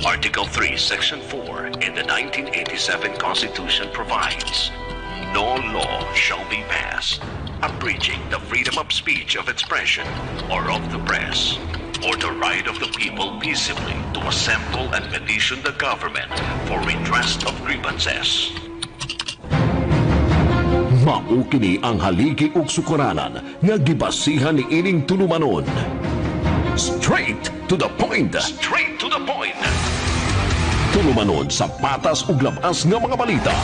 Article 3, Section 4 in the 1987 Constitution provides, no law shall be passed abridging the freedom of speech, of expression, or of the press, or the right of the people peaceably to assemble and petition the government for redress of grievances. Mao kini ang haligi ug sukaranan nga gibasihan ni ining tulumanon. Straight to the point. Straight to the point. Tulumanon sa patas ug labas nga mga balita.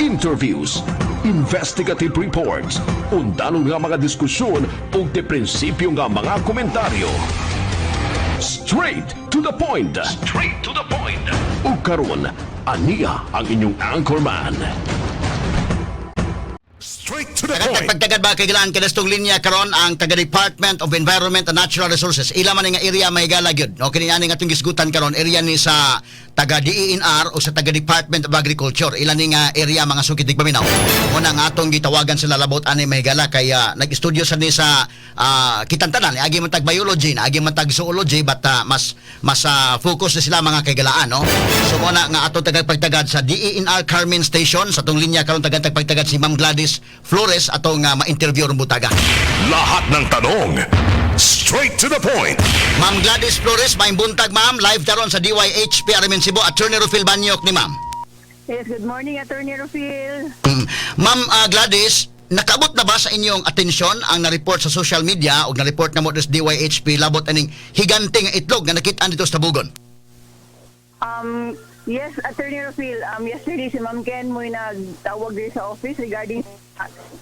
Interviews, investigative reports, undanon nga mga diskusyon ug de prinsipyo nga mga komentaryo. Straight to the point. Straight to the point. Ug karon, aniya ang inyong anchorman. Straight to the point. Pagtagad ba kailangan kanastong linya karon ang taga Department of Environment and Natural Resources. Ila man nga area may galagyod. No kini ani nga atong gisgutan karon area ni sa taga DENR o sa taga Department of Agriculture. Ila ni nga area mga sukid tigpaminaw. Una nga atong gitawagan sa lalabot ani may gala kay nag-estudyo sa ni sa kitantanan agi man tag biology, agi man tag zoology but mas focus na sila mga kagalaan no. So una nga atong taga pagtagad sa DENR Carmen Station sa atong linya karon taga pagtagad si Ma'am Gladys Flores atong ma-interview ron butaga. Lahat ng tanong, straight to the point. Ma'am Gladys Flores, may buntag ma'am, live taron sa DYHP Arimen Cebu, Attorney Rufil Banyok ni ma'am. Yes, good morning, Attorney Rufil. Ma'am Gladys, nakaabot na ba sa inyong atensyon ang na-report sa social media o na-report na mo sa DYHP labot aning higante nga itlog na nakita dito sa Tabugon? Yes, Attorney Rufil, yesterday si Ma'am Ken mo'y nagtawag din sa office regarding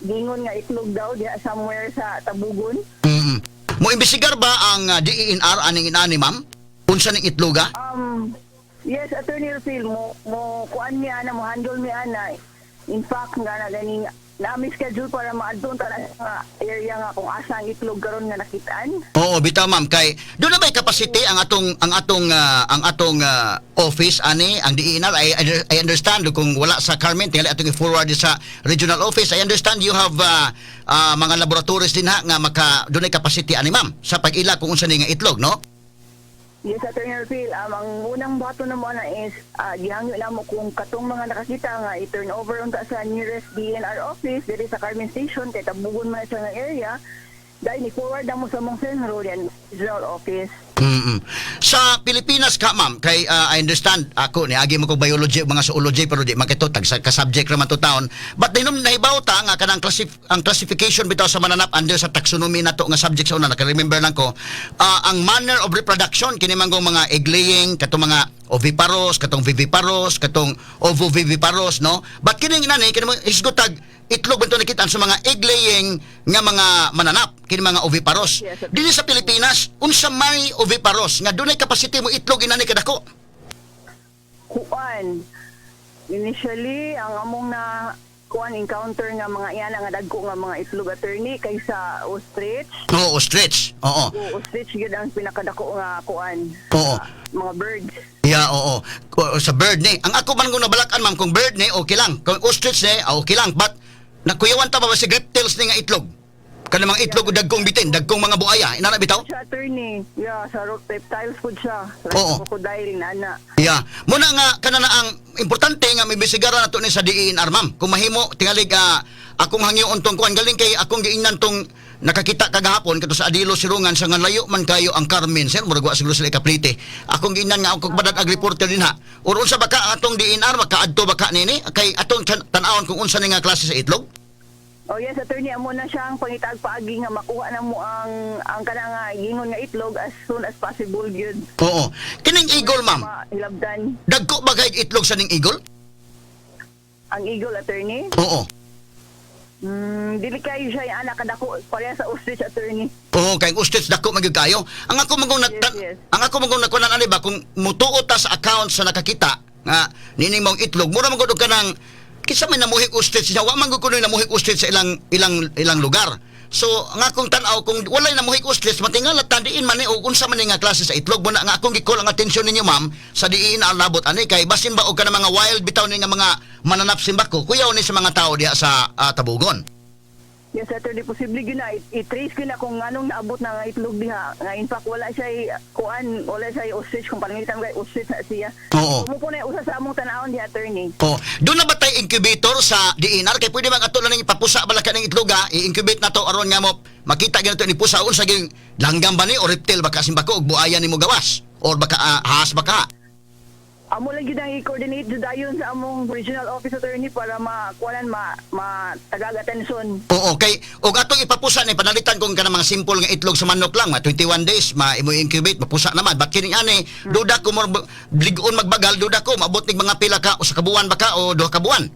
gingon nga itlog daw diha somewhere sa Tabugon. Mo imbestigar ba ang DENR aning inani ma'am? Unsa ning itloga? Yes, Attorney Rufil, mo kuan mi ana, mo handle mi ana. In fact, nga na ganing namin schedule para maadton ta sa area nga kung asa ang itlog karon nga nakitaan. Oo, bitaw ma'am kay doon na may capacity ang atong office ani ang DENR. I understand kung wala sa Carmen tingali atong i-forward sa regional office. I understand you have mga laboratories din ha nga maka doon ay capacity ani ma'am sa pag-ila kung unsa ni nga itlog no. Yes, Attorney Rufil, ang unang bato na mo na is gihangyo na mo kung katong mga nakakita nga i-turn over unta sa nearest DNR office diri sa Carmen Station kay Tabugon man sa nga area dahil ni-forward na mo sa mong Central Regional Office. Sa Pilipinas ka ma'am kay I understand ako ni agi mo kog biology ug mga zoology pero di makito tag sa ka-subject ra man to taon but dinom nahibaw ta nga kanang ang classification bitaw sa mananap under sa taxonomy nato nga subject sa una naka-remember lang ko ang manner of reproduction kini manggong mga egg laying katong mga oviparous katong viviparous katong ovoviviparous no but kini inani kini mo isgotag itlog bento nakita sa mga egg laying nga mga mananap kini mga oviparous. Yes, Dili sa Pilipinas unsa may oviparous nga dunay capacity mo itlog inani kadako? Kuan. Initially, ang among na kuan encounter nga mga iyana nga dagko nga mga itlog, attorney, kaysa ostrich. Oo, ostrich. Oo. Ostrich gyud ang pinakadako nga kuan. Oo. Mga birds. Yeah, oo. Sa bird ni. Ang ako man kung nabalakan ma'am kung bird ni okay lang. Kung ostrich ni okay lang but nakuyawan ta ba si reptiles ni nga itlog? Kana mga itlog dagkong bitin, dagkong mga buaya, inana bitaw? Siya, attorney. Yeah, sa reptiles food siya. Sa Oo. crocodile, nana. Yeah. Muna nga kana na ang importante nga may bisigara nato ni sa DENR ma'am. Kung mahimo tingalig akong hangyoon tong kuan galing kay akong giingnan tong nakakita kagahapon kato sa Adilo Sirungan sa nga layo man kayo ang Carmen sir murag wa siguro sila ikaplite. Akong giingnan nga akong badad ag reporter din ha. Or unsa baka atong DENR makaadto baka nini kay atong tan-awon kung unsa ni nga klase sa itlog? Oh yes, attorney, amo na siyang pangitag paagi nga makuha na mo ang kanang gingon nga itlog as soon as possible gyud. Oo. Kining eagle ma'am. Hilabdan. Dagko ba kay itlog sa ning eagle? Ang eagle, attorney. Oo. Dili kayo siya yung anak kadako pareha sa ostrich, attorney. Oo, kay ostrich dako magyud kayo. Ang ako magong Yes. ang ako magong nakunan ani ba kung mutuo ta sa account sa nakakita nga nining mong itlog, mura man gud og kanang kisa may namuhik ostrich siya, wa man gud kuno namuhik ostrich sa ilang lugar. So nga akong tan-aw kung walay namuhik ostrich matingalat tandiin man ni og unsa man ni nga klase sa itlog mo na nga akong gikol ang atensyon ninyo ma'am sa diin alabot ani kay basin ba og kana mga wild bitaw ni nga mga mananap simbako kuyaw ni sa mga tao diha sa Tabugon. Yes, attorney, posible gyud na i-trace gyud na kung anong naabot na nga itlog diha. Nga in fact wala siya kuan, wala siya ostrich kung palangitan kay ostrich na siya. Oo. Mo po na usa sa among tan-awon di attorney. Oh, doon na ba tayo incubator sa DNR kay pwede bang ato na ning ipapusa bala ka ng itlog ha? I-incubate na to aron nga mo makita ganito ni pusa unsa gyud langgam ba ni o reptile baka simbako og buaya nimo gawas or baka ahas baka. Amo lang gyud ang i-coordinate jud dayon sa among regional office attorney para makuanan matagag atensyon. Oo, kay og atong ipapusa ni panalitan kung kana mga simple nga itlog sa manok lang, 21 days imo incubate mapusa naman. But kini ani duda ko mo ligon magbagal, duda ko maabot ning mga pila ka usa ka buwan baka o 2 ka buwan.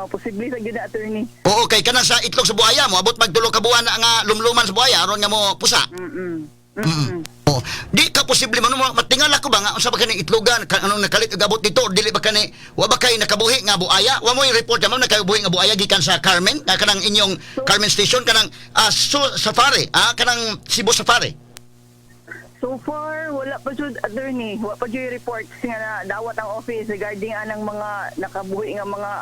Posible sa gyud attorney. Oo, kay kana sa itlog sa buaya mo abot mag 2 ka buwan na nga lumluman sa buaya aron nga mo pusa. Oh, di ka posible man matingala ko ba nga unsa ba kani itlogan anong nakalit og abot dito dili ba kani wa ba kay nakabuhi nga buaya wa mo i-report mo nakabuhi nga buaya gikan sa Carmen kanang inyong Carmen Station kanang safari kanang Cebu Safari. So far wala pa jud attorney, wa pa jud report nga na dawat ang office regarding anang mga nakabuhi nga mga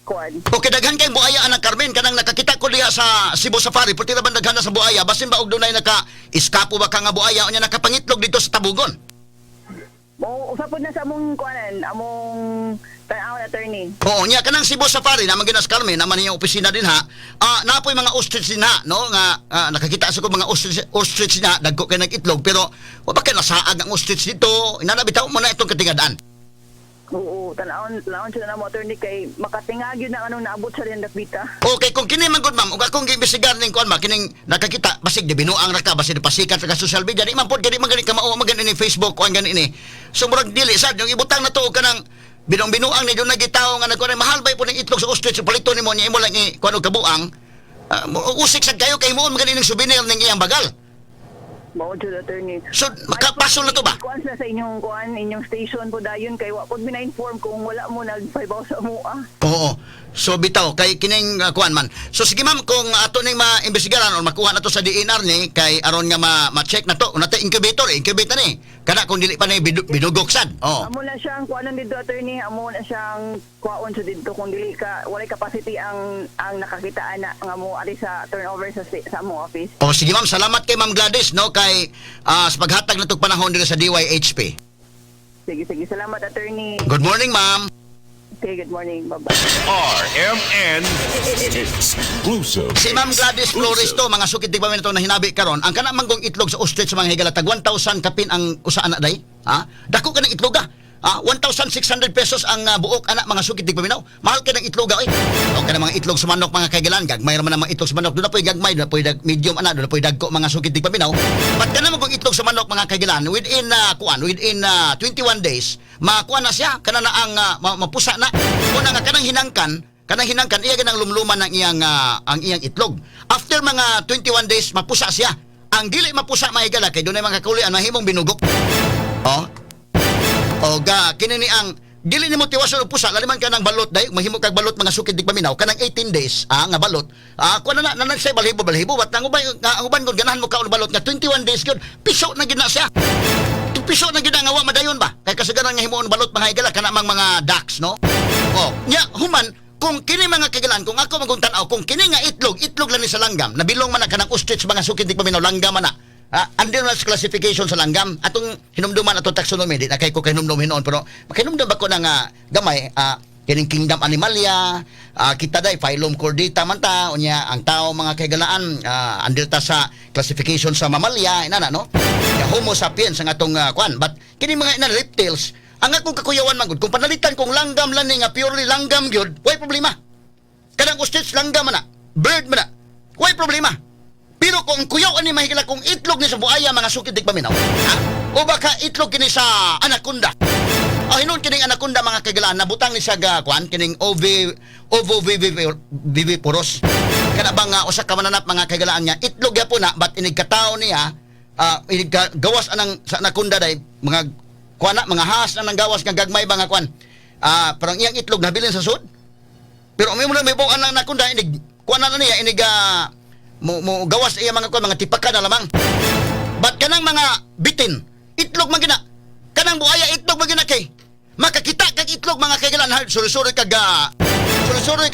kuan. Okay, daghan kay buaya anang Carmen kanang nakakita ko diha sa Cebu Safari pati ra ba daghan na sa buaya basin ba og dunay naka-iskapo ba ka nga buaya unya nakapangitlog dito sa Tabugon. Mo usapod na sa among kuanan, among tan-awon attorney. Oo, nya kanang Cebu Safari naman ginas Carmen naman yung opisina din ha. Napoy mga ostrich din ha, no nga nakakita sa ko mga ostrich na dagko kay nag-itlog pero wa ba kay nasaag ang ostrich dito. Inanabitaw mo na itong katingadaan. Oo, tan-awon siya na mo attorney kay makatingag yun na anong naabot sa rin dakbita. Okay, kung kini man gud ma'am, ug akong giimbestigar ning kuan ba kining nakakita basig di binuang ra ka basig pasikat sa social media di man pod gani man gani ka mao magani ni Facebook kuan gani ni. So murag dili sad yung ibutang na to og kanang binuang ni doon nagitaw nga nagkuan mahal bay po ning itlog sa ostrich palito nimo niya imo lang kuan og kabuang. Usik sad kayo kay moon magani ning souvenir ning iyang bagal. Mao jud attorney. So makapasol na to ba? Kuan sila sa inyong station po dayon kay wa pod mina-inform kung wala mo nagpaybaw sa mua. Oo. So bitaw kay kining kuan man. So sige ma'am kung ato ning maimbestigaran or makuha na to sa DNR ni kay aron nga ma-check na to unata incubator incubate na ni. Kana kung dili pa ni bidugok sad. Oo. Amo na siyang kuanan dito attorney, amo na siyang kuaon sa dito kung dili ka walay capacity ang nakakitaan na nga mo ari sa turnover sa among office. O sige ma'am, salamat kay Ma'am Gladys no kay sa paghatag na tong panahon dito sa DYHP. Sige, salamat attorney. Good morning ma'am. Okay, good morning. Bye-bye. RMN exclusive. Si Ma'am Gladys Flores to, mga sukit tigpamin ito na hinabi karon. Ang kana manggong itlog sa ostrich sa mga higalatag 1,000 kapin ang usa anak day. Dako ka ng itlog 1,600 pesos ang buok anak mga sukit tigpaminaw. Mahal ka ng itlog oy. O kana mga itlog sa manok mga kaigalan, gagmay ra man ang mga itlog sa manok. Doon na po'y gagmay, doon na po'y medium anak, doon na po'y dagko mga sukit tigpaminaw. But kana manggong itlog sa manok mga kaigalan within 21 days makuha na siya kana na ang mapusa na kuna nga kanang hinangkan iya ganang lumluman ng ang iyang itlog after mga 21 days mapusa siya ang dili mapusa maigala kay dunay mga kakulian mahimong binugok kini ni ang dili nimo tiwason og pusa laliman ka ng balot day mahimo kag balot mga sukid digpaminaw kanang 18 days nga balot kuno na say balhibo wat nang uban gud ganahan mo ka og balot nga 21 days gyud piso na gid na siya piso na gid nga wa madayon ba kay kasagaran nga himuon balot mga higala kana mga ducks no nya human kung kini mga kagalan kung ako magong tan-aw kung kini nga itlog lang ni sa langgam nabilong man na kanang ostrich mga sukid digpaminaw langgam man na andin na sa classification sa langgam atong hinumduman atong taxonomy di na kay ko hinumdum hinon pero makinumdum ako na nga gamay kining kingdom animalia kita day phylum chordata man ta unya ang tao mga kaigalaan andil ta sa classification sa mamalia inana no homo sapiens ang atong kwan but kini mga ina reptiles ang akong kakuyawan man gud kung panalitan kong langgam lang nga purely langgam gyud way problema kanang ostrich langgam man na bird man na way problema pero kung kuyaw ani mahigala kung itlog ni sa buaya mga sukid digpaminaw o baka itlog kini sa anaconda hinon kining anaconda mga kagalaan nabutang ni sa kwan kining ovoviviporous kana bang usa ka mananap mga kagalaan niya itlog yapon na but inig katao niya inig gawas anang sa anaconda day mga kwan mga has na nang gawas nga gagmay ba nga kwan parang iyang itlog nabilin sa sud pero may buwan ang anaconda inig kwan na niya inig mo gawas iya mga kwan mga tipaka na lamang but kanang mga bitin itlog man gina kanang buaya itlog man gina kay makakita kag itlog mga kaigalan sulisuri ka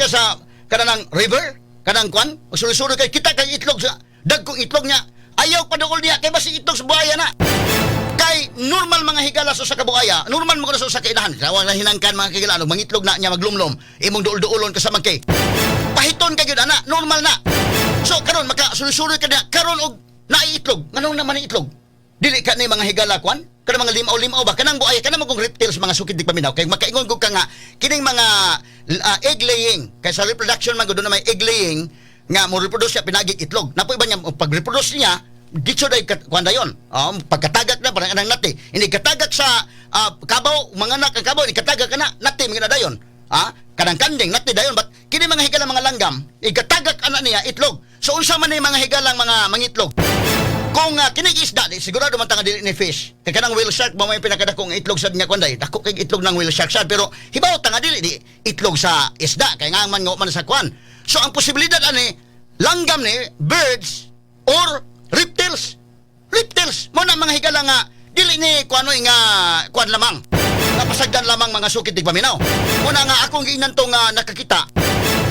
sa kanang river kanang kwan, sulo-sulo kay kita kay itlog sa dagkong itlog niya. Ayaw paduol niya kay basi itlog sa buhaya na. Kay normal mga higala sa kabuhaya, normal mo sa kainahan. Tawag na hinangkan mga higala, mangitlog na niya maglumlom, imong duol-duolon kasama kay. Pahiton kay gyud ana, normal na. So karon maka sulo-sulo ka na karon og naiitlog. Nganong naman ang itlog? Dili ka ni mga higala kwan? Kanang mga limaw-limaw ba? Kanang buaya, kanang mga reptiles, mga sukid di paminaw. Kaya makaingon ko ka nga, kining mga egg laying, kaya sa reproduction man doon na may egg laying, nga mo reproduce siya, pinagig itlog. Napo iba niya, pag-reproduce niya, dito day kwanda yun. Pagkatagak na, parang anang nati. Hindi katagak sa kabaw, mga anak ang kabaw, ikatagak ka na, nati, mga na dayon. Kanang kanding, nati dayon. But kini mga higala mga langgam, ikatagak anak niya, itlog. So unsa man ni mga higalang mga mangitlog? Kung kining isda, sigurado man tanga dili ni fish. Kay kanang whale shark mo may pinakadakong itlog sa niya kwanday. Dako kay itlog ng whale shark sad pero hibaw tanga dili di itlog sa isda kay nga man man sa kwan. So ang posibilidad ani langgam ni birds or reptiles. Reptiles mo na mga higala nga dili ni kuano nga kwan lamang. Napasagdan lamang mga sukid tig paminaw. Muna nga akong ginantong nakakita.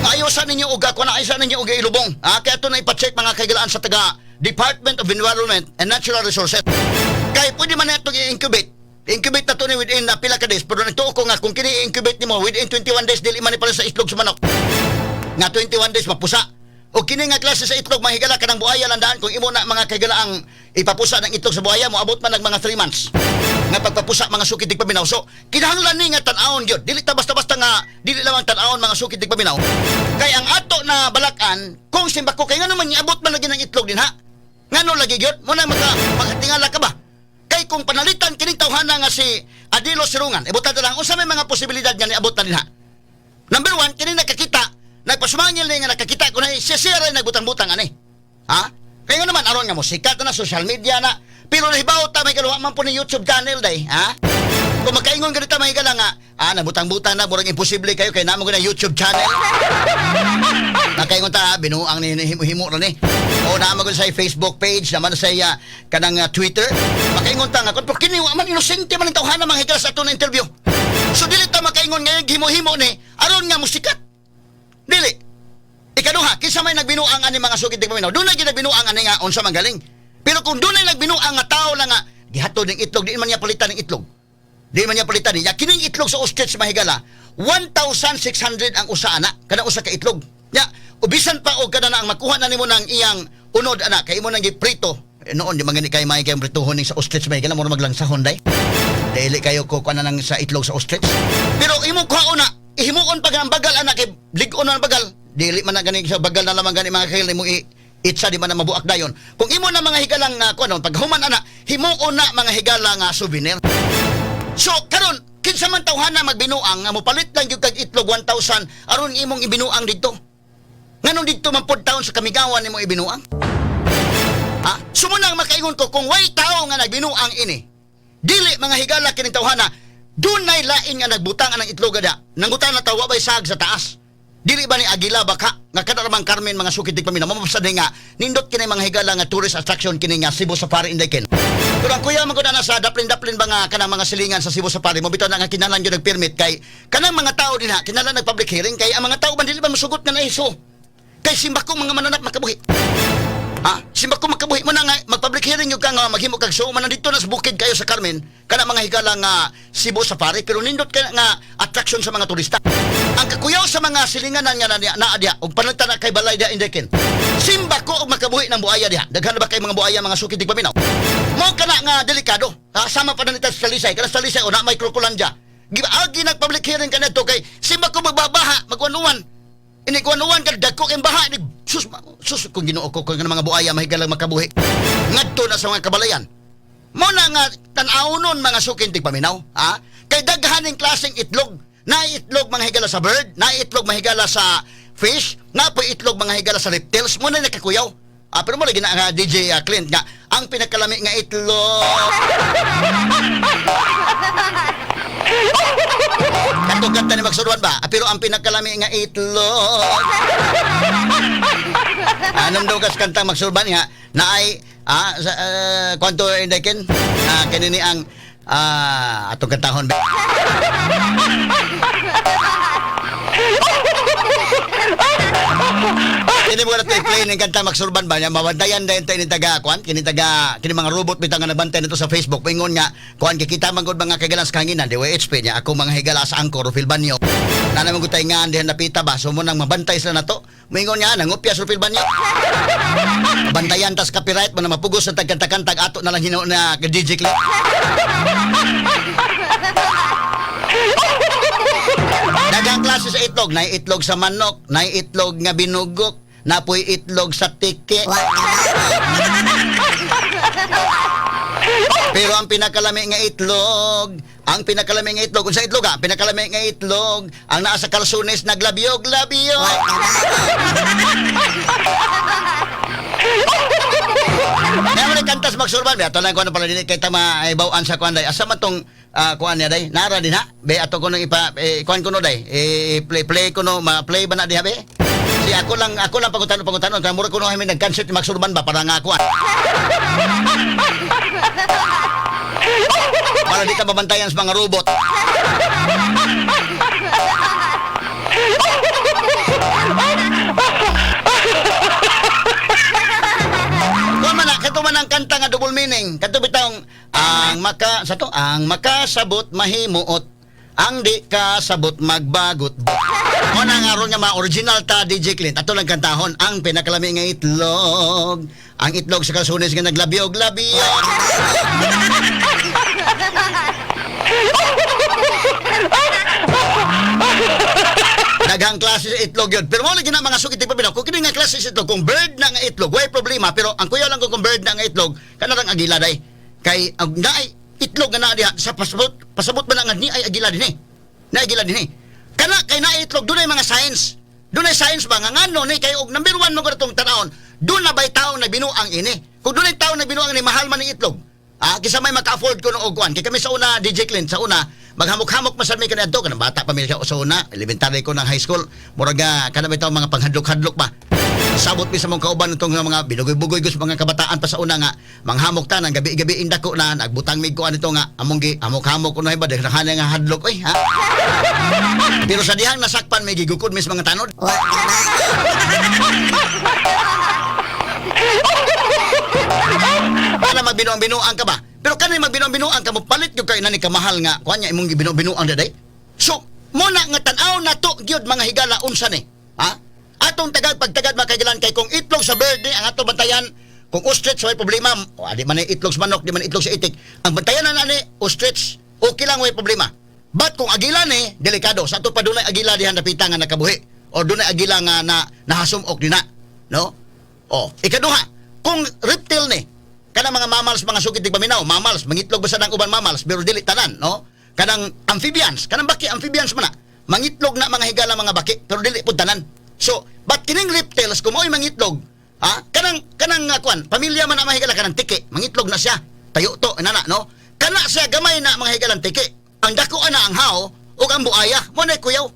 Ayosan ninyo uga kuno ayusan ninyo uga ilubong. Kaya to na ipa-check mga kaigalaan sa taga Department of Environment and Natural Resources. Kaya pwede man na itong i-incubate. I-incubate na ito ni within pila ka days. Pero nagtuo ko nga, kung kini-incubate ni mo, within 21 days, dili man ni pala sa itlog sa manok. Nga 21 days, mapusa. O kini nga klase sa itlog, mahigala ka ng buhaya landaan. Kung imo na mga kagala ang ipapusa ng itlog sa buhaya, mo abot man ng mga 3 months. Nga pagpapusa, mga sukid tig paminaw. So, kinahanglan ni nga tan-awon yun. Dili ta basta-basta nga, dili lamang tan-awon mga sukid tig paminaw. Kaya ang ato na balakan, kung simbako, kaya nga naman iabot man lagi ng itlog din ha. Ngano lagi gyud mo na makatingala ka ba kay kung panalitan kining tawhana nga si Adilo Sirungan ibutan lang unsa may mga posibilidad nga niabot na dinha. Number 1 kining nakakita nagpasumangil ni nga nakakita kun ay siya ray nagbutang-butang ani kay nga naman aron nga mo sikat na social media na pero nahibaw ta may kaluwa man po ni YouTube channel day kung makaingon ganito may higala nga nabutang-butang na murag imposible kayo kay namo na YouTube channel. Nakaingon ta binuang ni himo ra ni. O namo sa Facebook page naman sa kanang Twitter. Makaingon ta nga kun kini wa man inosente man ang tawhana mga higala sa ato na interview. So dili ta makaingon nga himo-himo ni aron nga musikat. Dili. Ikaduha, kinsa may nagbinuang ani mga sugid tig paminaw. Dunay ginagbinuang ani nga unsa man galing. Pero kung dunay nagbinuang nga tao lang nga gihatod ning itlog di man niya palitan ning itlog. Di man niya palitan niya. Kining itlog sa ostrich mahigala, 1,600 ang usa ana. Kada usa ka itlog. Ya, ubisan pa og kada na ang makuha na nimo ng iyang unod ana kay imo nang giprito. Noon di mangani kay may kay pritohon ning sa ostrich mahigala mo maglangsahon day. Dili kayo ko kana nang sa itlog sa ostrich. Pero imo kuha una, ihimuon pag ang bagal ana kay lig-on ang bagal. Dili man na gani sa bagal na lamang gani mga kail nimo itsa di man na mabuak dayon. Kung imo na mga higalang kuno pag human ana, himuon na mga higala nga souvenir. So, karon kinsa man tawhana magbinuang nga mopalit lang gyud kag itlog 1,000 aron imong ibinuang didto. Nganong didto man pod taon sa kamigawan nimo ibinuang? Sumunang makaingon ko kung way tao nga nagbinuang ini. Dili mga higala kining tawhana, dunay lain nga nagbutang ang itlog ada. Nangutan na tawa bay sag sa taas. Dili ba ni Agila baka nga kada ramang Carmen mga sukid tig paminaw mapasad nga nindot kini mga higala nga tourist attraction kini nga Cebu Safari Indaken. Pero ang kuya man ko na sa daplin-daplin ba nga kanang mga silingan sa Cebu Safari mo bitaw na nga kinahanglan gyud nag-permit kay kanang mga tao din ha kinahanglan nag-public hearing kay ang mga tao man dili ba mosugot nga naiso. Kay simbako mga mananap makabuhi. Simbako makabuhi mo na nga mag-public hearing yung ka nga maghimo kag show man dito na sa bukid kayo sa Carmen kana mga higala nga Cebu Safari pero nindot ka nga attraction sa mga turista. Ang kakuyaw sa mga silinganan nga naa diha ug panalitan na kay balay diha Indaken. Simbako og makabuhi ng buaya diha. Daghan ba kay mga buaya mga sukid tig paminaw. Mo kana nga delikado. Sama pa na nita sa Talisay kana sa Talisay o na may krokolandya. Agi nag-public hearing kanadto kay simbako magbabaha magwanuan. Ini kuanuan ka dagko kay baha ni sus kung Ginoo ko kung mga buaya mahigalang makabuhi. Ngadto na sa mga kabalayan. Mo na nga tan-awon mga sukin tig paminaw, kay daghaning klaseng itlog. Na itlog mga higala sa bird, na itlog mahigala sa fish, na po itlog mga higala sa reptiles. Mo na nakakuyaw. Pero mo lagi na nga DJ Clint nga ang pinagkalami nga itlog. Katong kanta ni magsuruan ba? Pero ang pinagkalami nga itlog. Anong daw kas kantang magsurban nga na ay kwanto Indaken kanini ang atong kantahon ba? Kini mo natin play ng kanta Magsurban ba niya mabantayan dahil tayo ni taga kuan kini mga robot bitang nga nabantay nito sa Facebook pingon nga kuan kikita man gud mga kagalan sa kanginan DWHP niya ako mga higala sa angkor Rufil Banyo na naman gud tay nga dihan napita ba so mo nang mabantay sila nato mingon nga nangupya sa Rufil Banyo bantayan tas copyright mo na mapugos sa tagkanta-kantag ato na lang hinaw na DJ clip. Daghang klase sa itlog, nay itlog sa manok, nay itlog nga binugok, napoy itlog sa tike. Pero ang pinakalami nga itlog, unsa itlog ha? Pinakalami nga itlog, ang naa sa kalsones naglabyog-labyog. Naman kantas Magsurban, be ato lang ko na pala dinit kay tama ay bawaan sa kuan day. Asa man tong kuan niya day? Nara din ha? Be ato ko nang kuan ko no day. Play ko no, ma-play ba na diha be? Si ako lang pagutanon kay mura ko no kami nag-concert ni Magsurban ba para nga kuan. Para di ka babantayan sa mga robot. Kato man ang kanta nga double meaning. Kato bitawng ang makasabot mahimuot, ang di kasabot magbagot. O na nga ron nga mga original ta DJ Clint. Ato lang kantahon ang pinakalami nga itlog. Ang itlog sa kalsunis nga naglabyog-labyog. Daghang klase sa itlog yun. Pero mo lagi na mga sukit ipabinaw. Kung kini nga klase sa itlog, kung bird na nga itlog, way problema. Pero ang kuya lang kung bird na nga itlog, kanarang agila day. Kay ang naay itlog nga na diha sa pasabot ba na nga ni ay agila din eh. Na agila din eh. Kana kay naay itlog dunay mga science. Dunay science ba nga ngano ni kay og number 1 mo katong tanawon. Doon na bay tawo na binuang ini. Kung dunay tawo na binuang ni mahal man ni itlog. Kisa may maka-afford ko no og kuan. Kay kami sa una DJ Clint sa una maghamok-hamok man sa mi kanadto kanang bata pa mi siya sa una elementary ko ng high school murag kana bitaw mga panghadlok-hadlok pa sabot mi sa mong kauban itong mga binugoy-bugoy sa mga kabataan pa sa una nga manghamok ta nang gabi-gabi indako na nagbutang mig ko anito nga among gi hamok-hamok ko na ba daghan nga hadlok oy ha. Pero sa dihang nasakpan may gigukod mis mga tanod. Para magbinuang-binuang ka ba? Pero kanay magbinuang-binuang ka mo palit gyud kay nani ka mahal nga kuan nya imong gibinuang daday. So, mo na nga tan-aw na to gyud mga higala unsa ni? Ha? Atong pagtagad makaigalan kay kung itlog sa bird ni ang ato bantayan kung ostrich way problema. Di man itlog sa manok, di man itlog sa itik. Ang bantayan na nani ostrich okay lang way problema. But kung agila ni delikado sa ato pa dunay agila dihan napita nga nakabuhi o dunay agila nga nahasumok dina, no? Ikaduha, kung reptile ni kanang mga mammals, mga sukit tigpaminaw, mammals, mangitlog basta ng uban mammals, pero dili tanan, no? Kanang amphibians, kanang baki, amphibians man na. Mangitlog na mga higala mga baki, pero dili pud tanan. So, but kining reptiles, kung mo'y mangitlog, kanang kuan, pamilya man na mga higala, kanang tiki, mangitlog na siya, tayo to, inana, no? Kana siya gamay na mga higalang tiki, ang dako na ang hao, o ang buaya, mo na kuyaw.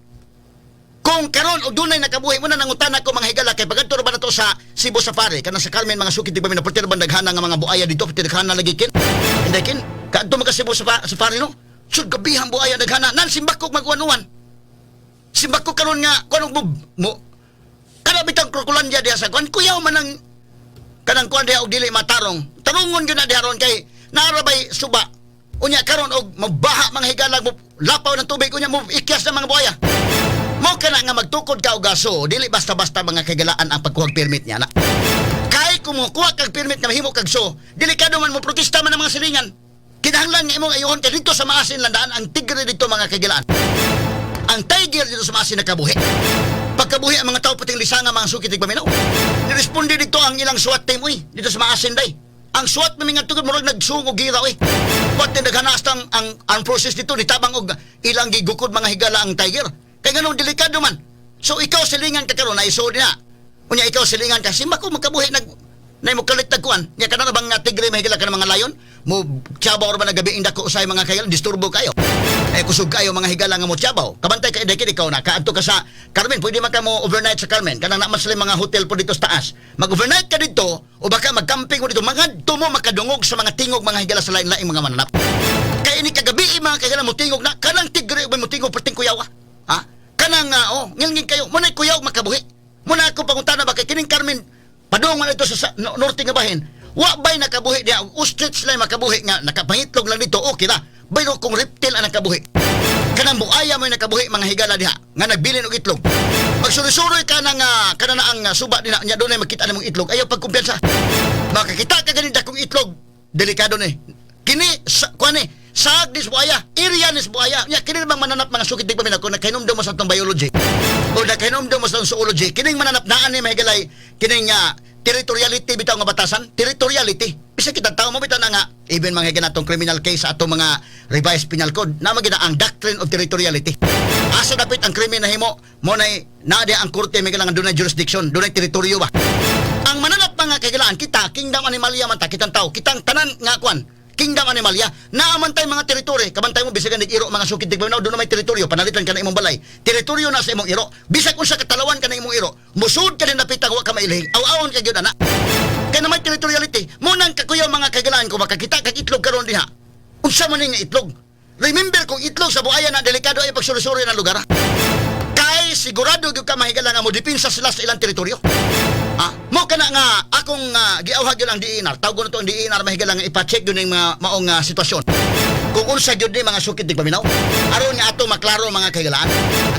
Kung karon og dunay nakabuhi mo na nangutan ako mga higala kay pagadto ba na to sa Cebu Safari kana sa Carmen mga sukit tigba na porter bandaghana nga mga buaya dito porter daghana lagi kin hindi kin kadto mga Cebu Safari no sud gabihang buaya daghana nan simbakok magwanuan simbakok karon nga kuno mo kada bitang krokolandia diha sa kuan kuyaw man ang kanang kuan diha og dili matarong tarungon gyud na diha ron kay narabay suba unya karon og mabaha mga higala mo lapaw ng tubig unya mo ikyas ng mga buaya. Mo kana nga magtukod ka og gaso, dili basta-basta mga kagalaan ang pagkuha permit niya na. Kay kung kuha kag permit nga mahimo kag so, delikado man mo protesta man ang mga silingan. Kinahanglan nga imong ayohon kay dito sa maasin landaan ang tigre dito mga kagalaan. Ang tiger dito sa maasin nakabuhi. Pagkabuhi ang mga tao puting lisanga mga sukit tigpaminaw. Niresponde dito ang ilang SWAT team uy, dito sa maasin day. Ang SWAT may mga tugod murag nagsungo gira uy. Wat naghanastang ang process dito nitabang og ilang gigukod mga higala ang tiger. Kaya ganun, delikado man. So, ikaw silingan ka karon na iso din na. Unya, ikaw silingan ka. Simba ko magkabuhi, na mo kalit nagkuhan. Nya ka na bang tigre, mahigala ka ng mga layon? Mo, tiyabaw ba na gabi, inda ko usay mga kailan, disturbo kayo. Kusog kayo, mga higala nga mo tiyabaw. Kabantay ka, edekid ikaw na. Kaadto ka sa Carmen, pwede man ka mo overnight sa Carmen. Kanang naman sila mga hotel po dito sa taas. Mag-overnight ka dito, o baka mag-camping mo dito. Mga tumo makadungog sa mga tingog, mga higala sa lain-laing mga mananap. Kaya ini kagabi, mga kailan mo tingog na, kanang tigre, mo tingog, perting kuyawa. Ha? kanang ngilngig kayo mo na kuyaw makabuhi. Mo na ako pangutana ba kay kining Carmen padung man ito sa norte nga bahin. Wa bay nakabuhi diha ostrich lang makabuhi nga nakapangitlog lang dito okay ra. Bayro kung reptile ang nakabuhi. Kanang buaya mo nakabuhi mga higala diha nga nagbilin og itlog. Magsuri-suri ka nang kana na ang suba din nya dunay makita nimong itlog. Ayaw pagkumpiyansa. Makakita ka ganin dakong itlog. Delikado ni. Kini kuani sag dis buaya, area nis buaya. Nya kini bang mananap mga sukit dig paminaw kung nakainomdom mo sa tong biology. O nakainomdom mo sa zoology. Kining mananap naan ni mahigalay kining territoriality bitaw nga batasan, territoriality. Bisa kita tao mo bitaw na nga even mga ganatong criminal case sa atong mga revised penal code na magina ang doctrine of territoriality. Asa dapit ang krimen na himo mo na ang korte may kailangan dunay jurisdiction, dunay teritoryo ba. Ang mananap mga kailangan kita kingdom animalia man ta kitang tao, kitang tanan nga kwan kingdom animalia naamantay mga teritoryo kabantay mo bisagan dig-iro mga sukid dig paminaw doon na may teritoryo panalitan ka na imong balay teritoryo na sa imong iro bisag unsa katalawan ka na imong iro musud ka din napitag wa ka mailhing aw-awon ka gyud ana kay na may territoriality mo nang kakuyaw mga kagalaan ko makakita kag itlog karon diha unsa man nga itlog remember kung itlog sa buaya na delikado ay pagsurisuri ng lugar kay sigurado gyud ka mahigala nga mo depensa sila sa ilang teritoryo. Mo kana nga akong giawhag yun ang DNR. Tawag ko na ang DNR mahigala nga ipa-check yun yung mga maong sitwasyon. Kung unsa gyud ni mga sukit dig paminaw. Aron nga ato maklaro mga kaigalaan.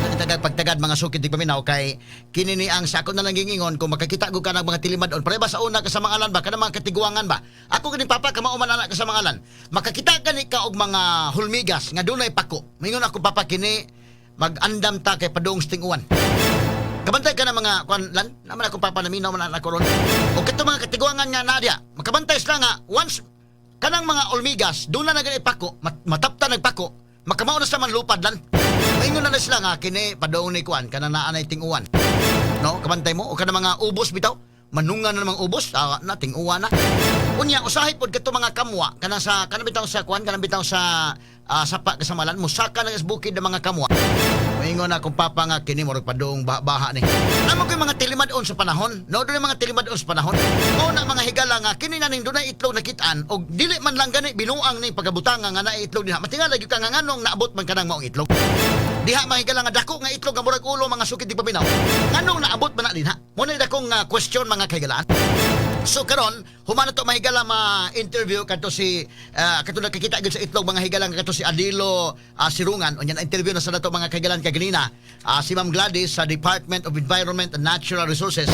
Ato itagad pagtagad mga sukit dig paminaw kay kini ni ang sakon na lang gingingon kung makakita ko ka ng mga tilimad-on. Pare ba sa una ka sa mga alan ba kana mga katiguangan ba? Ako kini papa ka mao man anak ka sa mga alan. Makakita gani ka og mga hulmigas nga dunay pako. Mingon ako papa kini mag-andam ta kay padung stinguan. Kabantay ka na mga kwanlan, naman akong papanaminaw man ako ron. O kito mga katiguangan nga Nadia, makabantay sila nga, once kanang mga olmigas, doon na naging ipako, matapta nagpako, makamao na sa man lupad lan. Maingon na sila nga, kini padung ni kwan, kanang naanay tinguan. No, kabantay mo, o kanang mga ubos bitaw, manungan na mga ubos, na tinguan na. Unya, usahay po kito mga kamwa, kanang bitaw sa kwan, kanang bitaw sa sapa kasamalan, musaka na bukid ng mga kamwa. Maingon na kung papa nga kini murag padung baha ni. Namo koy mga tilimad-on sa panahon. No dunay mga tilimad-on sa panahon. O na mga higala nga kini na ning dunay itlog nakitaan og dili man lang gani binuang ning pagabutang nga naay itlog diha. Matingal lagi ka nga nganong naabot man kanang maong itlog. Diha mga higala nga dako nga itlog nga murag ulo mga sukit di paminaw. Nganong naabot man na dinha? Mo na dakong question mga kaigalaan. So karon humana to mahigala ma-interview kadto si katulad nakikita gyud sa itlog mga higala kadto si Adilo Sirungan unya na interview na sa nato mga kaigalan kaganina si Ma'am Gladys sa Department of Environment and Natural Resources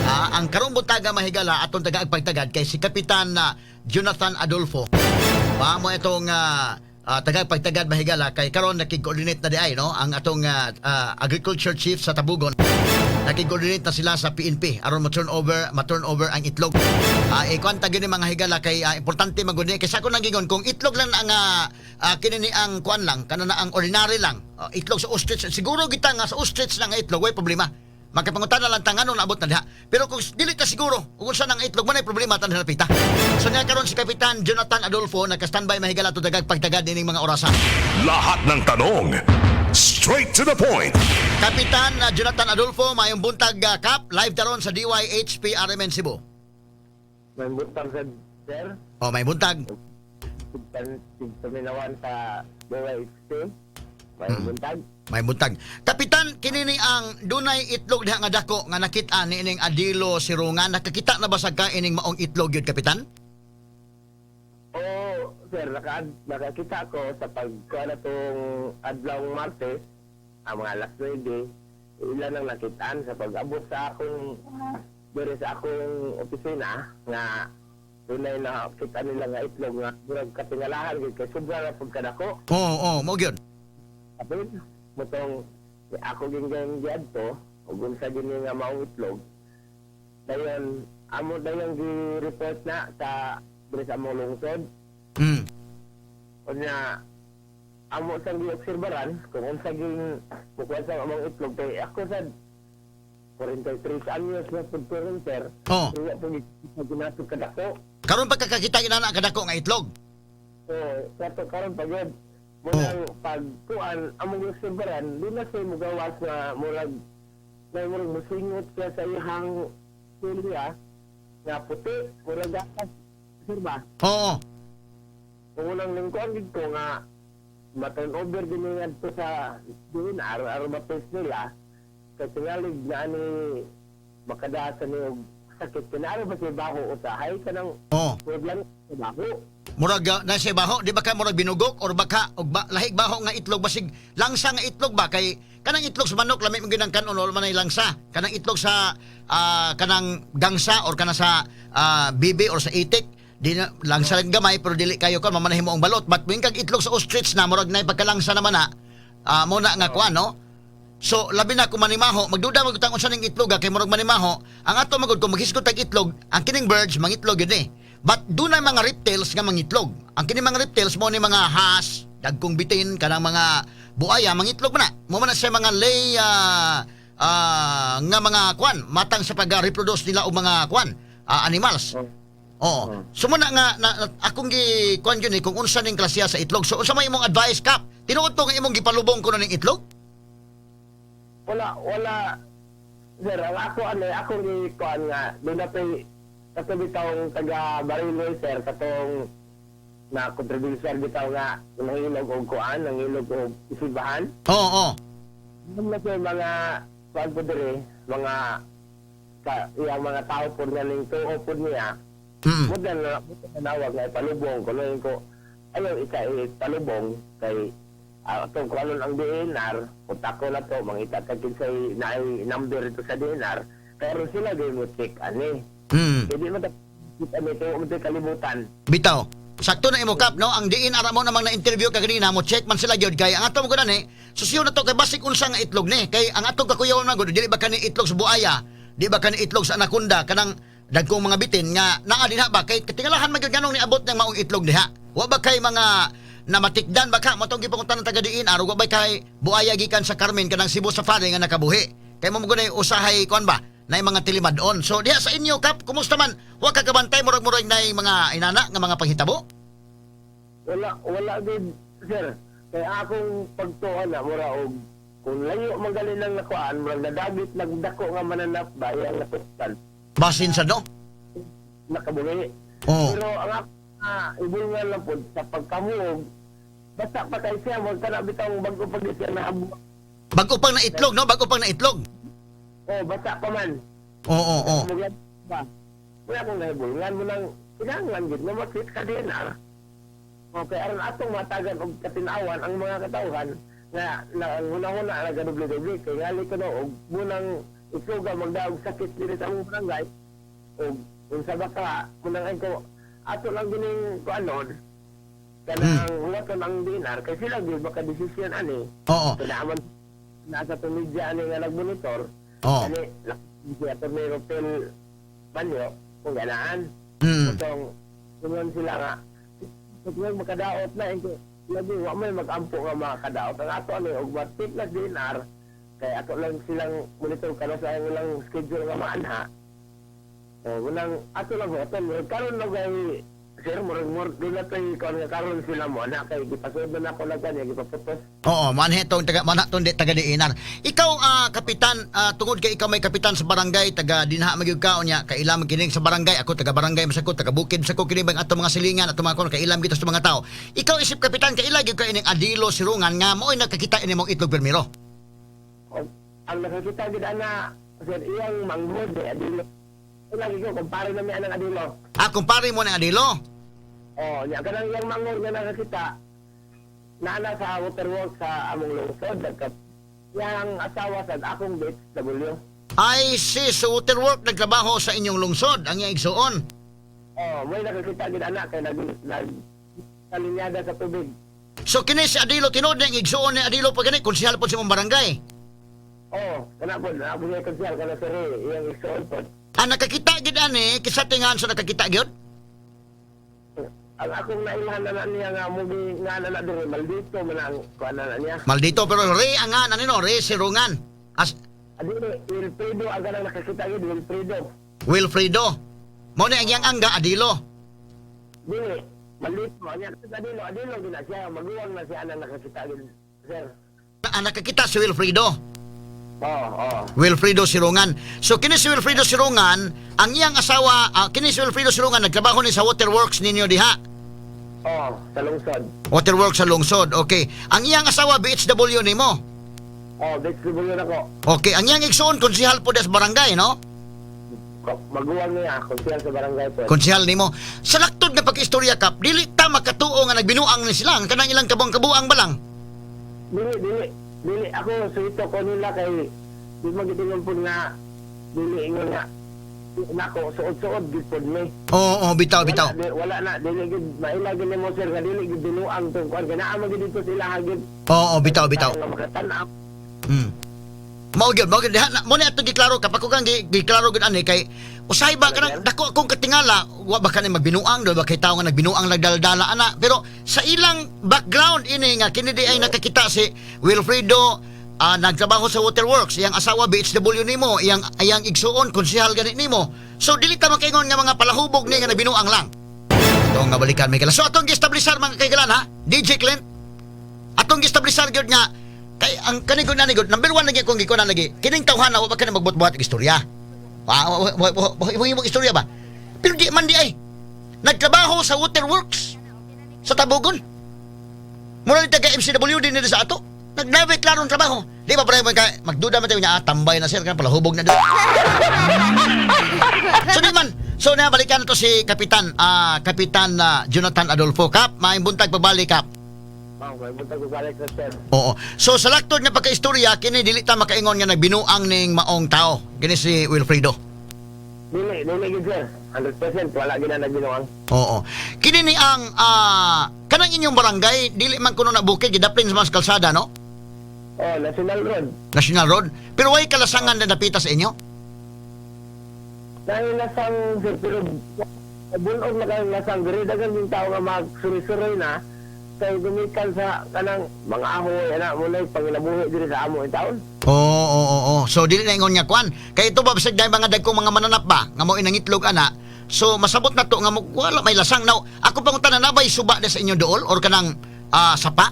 ang karong buntaga mahigala aton tagaagpagtagad kay si Kapitan Jonathan Adolfo mo itong tagagpagtagad mahigala kay karon nakig-coordinate na di ay no ang atong agriculture chief sa Tabugon nakig-coordinate na sila sa PNP aron ma-turn over ang itlog. Kwanta gyud ni mga higala kay importante maguni kay sa ko nang gingon kung itlog lang ang kinini ang kuan lang kana na ang ordinary lang itlog sa ostrich siguro kita nga sa ostrich lang nga itlog way problema. Magkapangutan na lang tangano naabot na diha. Pero kung dili ka siguro kung unsa nang itlog man ay problema tan napita. So niya karon si Kapitan Jonathan Adolfo nagka-standby mahigala to dagag pagtagad ining mga orasan. Lahat ng tanong, straight to the point. Kapitan Jonathan Adolfo, mayong buntag Kap, live taron sa DYHP RMN Cebu. May buntag sa sir. May buntag. Paminawan sa DYHP. May buntag. May buntag. Kapitan, kinini ang dunay itlog diha nga dako nga nakita ni ining Adilo Sirungan. Nakakita na ba sa ka ining maong itlog yun, Kapitan? Oo, sir. Nakakita ko sa pagkuha na itong adlawng Martes, ang mga alas 9, ilan ang nakitaan sa pag-abot sa akong diri sa akong opisina nga dunay na kita nila nga itlog nga murag katingalahan kay sobra na pagkadako. Oo, mo gyud. Kapit, mutong ako gingang dito, ug unsa din nga maong itlog. Dayon, amo dayon gi-report na sa diri sa among lungsod. Unya, amo sang gi-obserbaran kung unsa gin kukuha sa among itlog kay ako sa 43 anyos na pagperinter. Kaya po ginasod kadako. Karon pagkakakita inana kadako nga itlog. Kato karon pagod. Munang pagkuan among obserbaran, di na siya mugawas na murag musingot siya sa ihang silya nga puti, murag gatas, sir ba? Oo. Kung unang lingkuan dito nga ma-turnover din nga to sa DNR aron ma-test nila kay tingalig na ni makadasan ni sakit kinaro ba si baho usahay kanang Oh. problem sa baho. Murag na siya baho, di ba ka murag binugok or baka og lahig baho nga itlog basig langsa nga itlog ba kay kanang itlog sa manok lami mo ginang kanon wala man ay langsa. Kanang itlog sa kanang gangsa or kana sa bibi or sa itik di na langsa lang gamay pero dili kayo kon mamanahin mo ang balot but when kag itlog sa ostrich na murag nay pagkalangsa naman na mo na nga kuan no. So labi na kung manimaho magduda magutang unsa ning itlog kay murag manimaho ang ato magud kung maghisgot tag itlog ang kining birds mangitlog yun eh. But dunay mga reptiles nga mangitlog. Ang kini mga reptiles mo ni mga has, dagkong bitin kanang mga buaya mangitlog man na. Mo man na siya mga lay nga mga kwan, matang sa pag-reproduce nila og mga kwan, animals. Oo. So mo na nga akong gi kwan yun eh kung unsa ning klasya sa itlog. So unsa may imong advice kap? Tinuod to nga imong gipalubong kuno ning itlog? Wala sir ang ako ni kuan nga doon na kato bitawng taga Barilo sir katong na contribution bitaw nga nangilog og kuan nangilog og isibahan. Oo. Ano na sir mga kuan po dire mga iyang mga tao po nga ning tuo po niya. Mudan na nawag nga palubong ko lang ko ayaw palubong kay atong kuanon ang DNR punta ko na to mangita kagin say naay number ito sa DNR pero sila din mo check ani. Hindi mo ito kalimutan. Bitaw. Sakto na imo kap no ang DNR mo namang na-interview ka kanina mo check man sila gyud kay ang ato mo kunan susiyo na to kay basik unsa nga itlog ni kay ang ato kakuyaw na gud dili ba kani itlog sa buaya di ba kani itlog sa anaconda kanang dagkong mga bitin nga naa dinha ba kay katingalahan man gyud ganong niabot ng maong itlog diha wa ba kay mga namatikdan baka matong gipanguntan ng taga DNR wa ba kay buaya gikan sa Carmen kanang Cebu Safari nga nakabuhi kay mo gunay usahay kuan ba na mga tilimadon. So diha sa inyo kap, kumusta man? Wa ka kabantay murag-murag na mga inana nga mga panghitabo? Wala din sir. Kaya akong pagtuon na mura og kung layo magaling lang nakuan, murag nadagit nagdako nga mananap bayang naputan. Basin sa no? Nakabuhi. Oo. Pero ang ako ibulngan lang po sa pagkamuog, basta pa kay siya, huwag ka na bitang bago pag siya na habo. Bago pang na itlog, no? Bago pang na itlog. Basta pa man. Oo. Mugyan ba? Wala akong nahibulngan mo nang kinangan gid na makit ka din Okay, aron atong matagan og katinawan ang mga katawhan nga una-una na gadubli-dubli kay ngali ko no og munang isuga magdaog sakit diri sa among barangay og unsa ba ka munang ko ato lang gining kuanon kanang huwaton ang dinar kay sila gyud baka desisyon ani. Oo. Kailangan nasa tumidya ani nga nagmonitor. Oo. Ani siya to may hotel banyo kung ganaan. Itong kunon sila nga kung makadaot na ito labi wa may mag-ampo nga makadaot ang ato ani og matik na dinar kay ato lang silang monitor kana sa ilang schedule nga maanha. Unang ato lang hotel karon na gay sir murag dila tay kon nga karon sila mo ana kay gipasod na ako lang kanya gipaputos. Oo, manhe tong taga manatong taga DNR. Ikaw kapitan tungod kay ikaw may kapitan sa barangay taga dinha magyud ka unya kay ilam kining sa barangay ako taga barangay masako taga bukid sa ko kini bang ato mga silingan ato mga kon kay ilam kita sa mga tao. Ikaw isip kapitan kay ila gyud ka ining adilo sirungan nga mo'y nakakita ini mong itlog permiro. Ang nakakita gid ana sir iyang manghod adilo. Lagi ko kumpare na mi anang adilo. Kumpare mo ng adilo? Nya kanang iyang manghod nga nakakita naana sa waterworks sa among lungsod at yang asawa sa akong BHW. Ay so waterwork nagtrabaho sa inyong lungsod ang iyang igsuon. May nakakita gid ana kay nag kalinyada sa tubig. So kini si Adilo tinuod ning igsuon ni Adilo pag gani konsehal po sa imong barangay. Kana po na abot kay konsyal kana sir iyang igsuon po. Nakakita gid ani kisa tingan sa nakakita gyud. Ang akong nailhan na niya nga mugi nga na diri maldito man ang kuan na niya. Maldito pero re angan ani no re sirungan. Adili Wilfredo aga lang nakakita gid Wilfredo. Mo ni ang iyang angga Adilo. Dili maldito anya adilo gina siya maguwang na siya nang nakakita gid sir. Nakakita si Wilfredo. Wilfredo Sirungan. So kini si Wilfredo Sirungan, ang iyang asawa, kini si Wilfredo Sirungan nagtrabaho ni sa waterworks ninyo diha. Oh, sa lungsod. Waterworks sa lungsod. Okay. Ang iyang asawa BHW nimo. Oh, distribuyo na ko. Okay, ang iyang igsoon konsehal po des barangay, no? Maguwang niya, konsyal sa barangay po. Konsehal nimo. Sa laktod nga pag-istorya kap, dili ta makatuo nga nagbinuang ni sila. Ang kanang ilang kabuang ba lang? Dili ako suito ko nila kay di magidingon po nga dili ingon nga nako suod-suod gid pod ni. Oo, bitaw. Wala na dili gid mailagi ni mo sir nga dili gid binuang tong kuan kana amo gid dito sila hagid. Oo, bitaw. Nga makatan-aw. Mao gyud diha na mo ni ato giklaro kapag ko kang giklaro gud ani kay usay ba kanang dako akong katingala wa ba kanang magbinuang do ba kay tawo nga nagbinuang nagdaldala ana pero sa ilang background ini nga kini di ay nakakita si Wilfredo nagtrabaho sa Waterworks iyang asawa BHW nimo iyang igsuon konsehal gani nimo so dili ta makaingon nga mga palahubog ni nga nagbinuang lang ito nga balikan may kala so atong gi-establishar mga kaigalan ha DJ Clint atong gi-establishar gyud nga kay ang kanigod number 1 lagi kung gikuan lagi kining tawhana wa ba kanang magbuhat-buhat og istorya imong istorya ba pero di man di ay nagtrabaho sa Waterworks sa Tabogon mura ni taga MCW din nila sa ato nagnaway klarong trabaho di ba pre magduda man tayo niya tambay na sir kan palahubog na doon so di man so na balikan to si Kapitan Jonathan Adolfo Kap maimbuntag pagbalik Kap. May buntag ko balik sa sir. Oo. So sa laktod nga pagkaistorya kini dili ta makaingon nga nagbinuang ning maong tao. Kini si Wilfredo. Dili gid sir. 100% wala gid na nagbinuang. Oo. Kini ni ang kanang inyong barangay dili man kuno na bukid gidaplin sa mga kalsada no? Oh, National Road. National Road. Pero way kalasangan na napita sa inyo? Dahil lasang sir pero bunog na kayo lasang diri dagan yung tao nga magsuri-suroy na kay gumikan sa kanang mga ahoy ana mo lay pangilabuhi diri sa amo in taon. Oo. So dili na ingon nga kwan. Kay ito ba bisag dahil mga dagkong mga mananap ba nga mo inangitlog ana. So masabot na to nga wala may lasang now. Ako pangutan na bay suba na sa inyo dool or kanang sapa?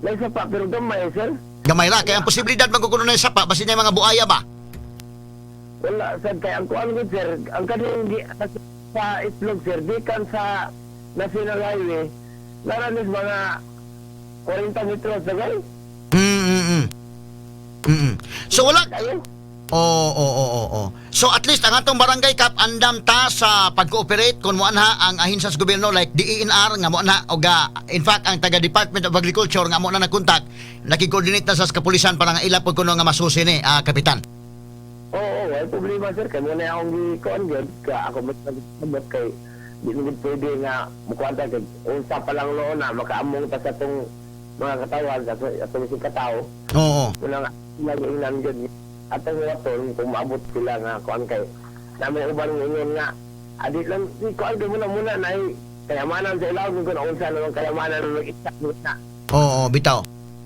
May sapa pero gamay sir. Gamay ra kay ang posibilidad magkukuno na yung sapa basin niya mga buaya ba? Wala sad kay ang kuan gid sir. Ang kading sa itlog sir gikan sa National Highway naranis mga 40 metros sa gay. So wala Kayo? Oo. So at least ang atong barangay kap andam ta sa pag-cooperate kun mo anha ang ahinsya sa gobyerno like DENR nga mo na og in fact ang taga Department of Agriculture nga mo na nagkontak nakikoordinate na sa kapulisan para nga ila pud kuno nga masusi ni kapitan. Oo, wala problema sir kay mo na akong gi-kuan gid ka ako mas kay di mo pwede nga mukwanta kay unsa pa lang noon na makaamong ta sa tong mga katawan sa atong si katao. Oo. Wala nga nag-ingnan gid at ang waton kung maabot sila nga kuan kay namin uban ingon nga adit lang si kuan mo na muna na kayamanan sa ilaw kung unsa naman kayamanan ng isa na. Oo, bitaw.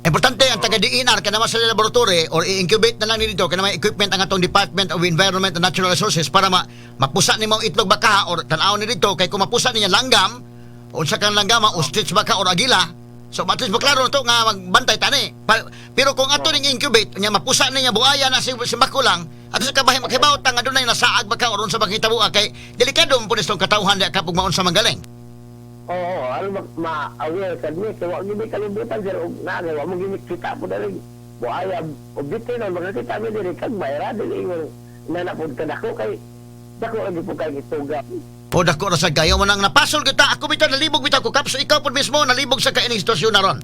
Importante ang taga DENR kana sa laboratory or i-incubate na lang dito kana may equipment ang atong Department of Environment and Natural Resources para mapusa ni mong itlog baka or tan-aw ni dito kay kung mapusa niya langgam unsa kan langgam ostrich baka or agila so at least maklaro to nga magbantay tani pero kung ato ning incubate nya mapusa niya buaya na si makulang at sa kabahay makibaw tang adunay nasaag baka or unsa bang hitabo kay delikado mo pud katawhan di kapag maunsa magaling. Oo, alam ma-aware ka ni kaya wag gid kalibutan sir og na wa mo gid kita po dali buaya objeto na makakita mi diri kag bayra dili ingon na pud kadako kay dako lagi po kay ituga. O dako ra sa gayo man ang napasol kita ako bitaw nalibog bitaw ko kap so ikaw pud mismo nalibog sa kaining sitwasyon na ron.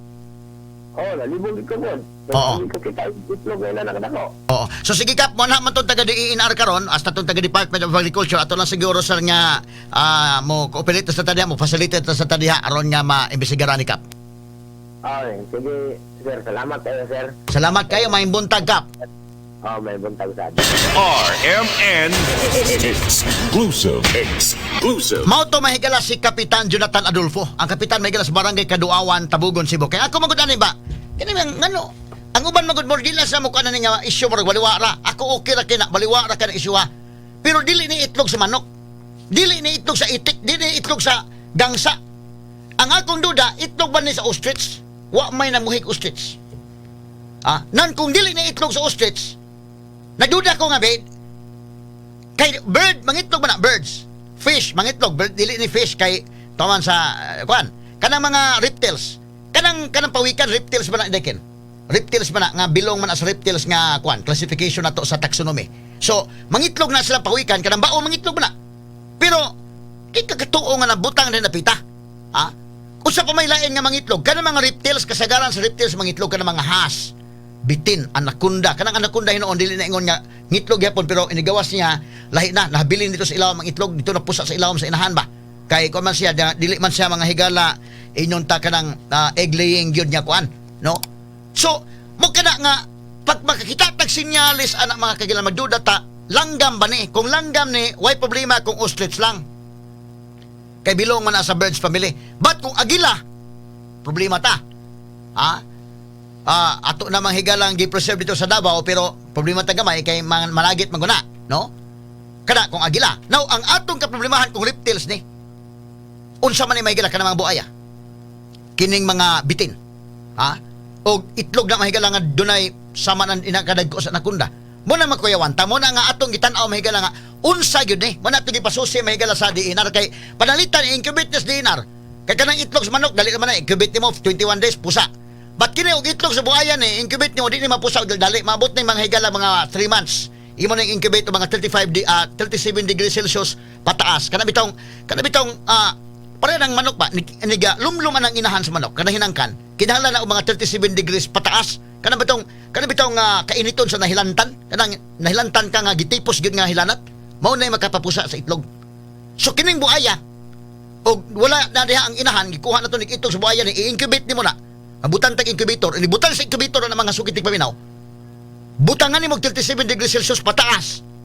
Oo, nalibog ko po. Oo. Hindi ko kita itlog na nakadako. Oo. So sige kap mo na man tong taga DENR karon hasta tong taga Department of Agriculture ato lang siguro sa nga mo cooperate sa tadiha mo facilitate sa tadiha aron nga maimbestigaran ni kap. Okay, sige sir, salamat kayo sir. Salamat kayo maimbuntag kap. Oh, may buntag sa atin. RMN Exclusive. Mao to mahigala si Kapitan Jonathan Adolfo. Ang kapitan mahigala sa barangay Kaduawan, Tabugon, Cebu. Kaya ako magud ani ba? Kini ngano? Ang uban magud mo dila sa mo kana nga issue mo baliwara. Ako okay ra kina baliwara kana issue ha. Pero dili ni itlog sa manok. Dili ni itlog sa itik, dili ni itlog sa gangsa. Ang akong duda, itlog ba ni sa ostrich? Wa may namuhig ostrich. Nan kung dili ni itlog sa ostrich, nagduda ko nga bed. Kay bird mangitlog ba na birds? Fish mangitlog bird dili ni fish kay Taman sa kuan. Kanang mga reptiles. Kanang pawikan reptiles ba na dekin? Reptiles ba na nga bilong man as reptiles nga kuan, classification nato sa taxonomy. So, mangitlog na sila pawikan kanang bao mangitlog ba na. Pero ikakatuo nga nabutang na napita. Ha? Usa pa may lain nga mangitlog kanang mga reptiles kasagaran sa reptiles mangitlog kanang mga has, bitin, anaconda. Kanang anaconda hinoon dili na ingon nga ngitlog yapon pero inigawas niya lahi na nahabilin dito sa ilawom ang itlog dito na pusa sa ilawom sa inahan ba. Kay kuan man siya dili man siya mga higala inyon ta kanang egg laying gyud niya kuan, no? So, mo kana nga pag makakita tag sinyalis anak mga kagilan magduda ta langgam ba ni? Kung langgam ni, why problema kung ostrich lang? Kay bilong man na sa birds family. But kung agila, problema ta. Ha? Ato namang higalang gi-preserve dito sa Davao pero problema ta gamay kay managit maguna, no? Kada kung agila. Now, ang atong kaproblemahan kung reptiles ni, unsa man ni may higala ka mga buaya? Kining mga bitin. Ha? O itlog na mahigala nga dunay sama ng inakadagko sa nakunda. Mo na makuyawan ta mo na nga atong gitan-aw mahigala nga unsa gyud ni mo na atong gipasusi mahigala sa DNR kay panalitan incubate sa DNR kay kanang itlog sa manok dali naman na incubate nimo 21 days pusa. But kini og itlog sa buaya ni incubate nimo di ni mapusa og dali maabot ni mga higala mga 3 months. Imo nang incubate mga 37 degrees Celsius pataas. Kana bitong pare ng manok ba niga lumluman ang inahan sa manok kana hinangkan kinahanglan na og mga 37 degrees pataas kana bitong kainiton sa nahilantan kanang nahilantan ka nga gitipos gyud nga hilanat mao na makapapusa sa itlog. So kining buaya og wala na diha ang inahan gikuha na to nig itlog sa buaya ni i-incubate nimo na abutan tag incubator ini butang sa incubator na mga sukitig paminaw butangan nimo 37 degrees Celsius pataas.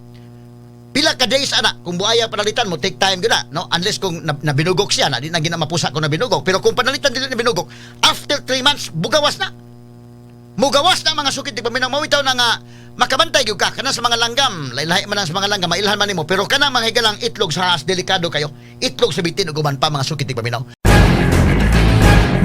Pila ka days ana kung buaya panalitan mo take time gyud no unless kung nabinugok siya na di na ginamapusa kung nabinugok pero kung panalitan dili nabinugok after 3 months bugawas na mugawas na mga sukit di paminaw mawitaw na nga makabantay gyud ka kana sa mga langgam lahi man sa mga langgam mailhan man nimo pero kana mga higalang itlog sa has delikado kayo itlog sa bitin ug uban pa mga sukit di paminaw.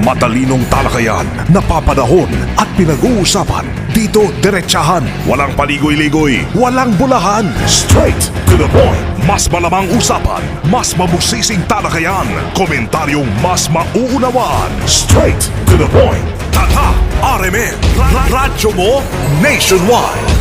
Matalinong talakayan, napapanahon at pinag-uusapan. Dito diretsahan, walang paligoy-ligoy, walang bulahan. Straight to the point. Mas malamang usapan, mas mabusising talakayan, komentaryong mas mauunawaan. Straight to the point. Tata, RMN, radyo mo nationwide.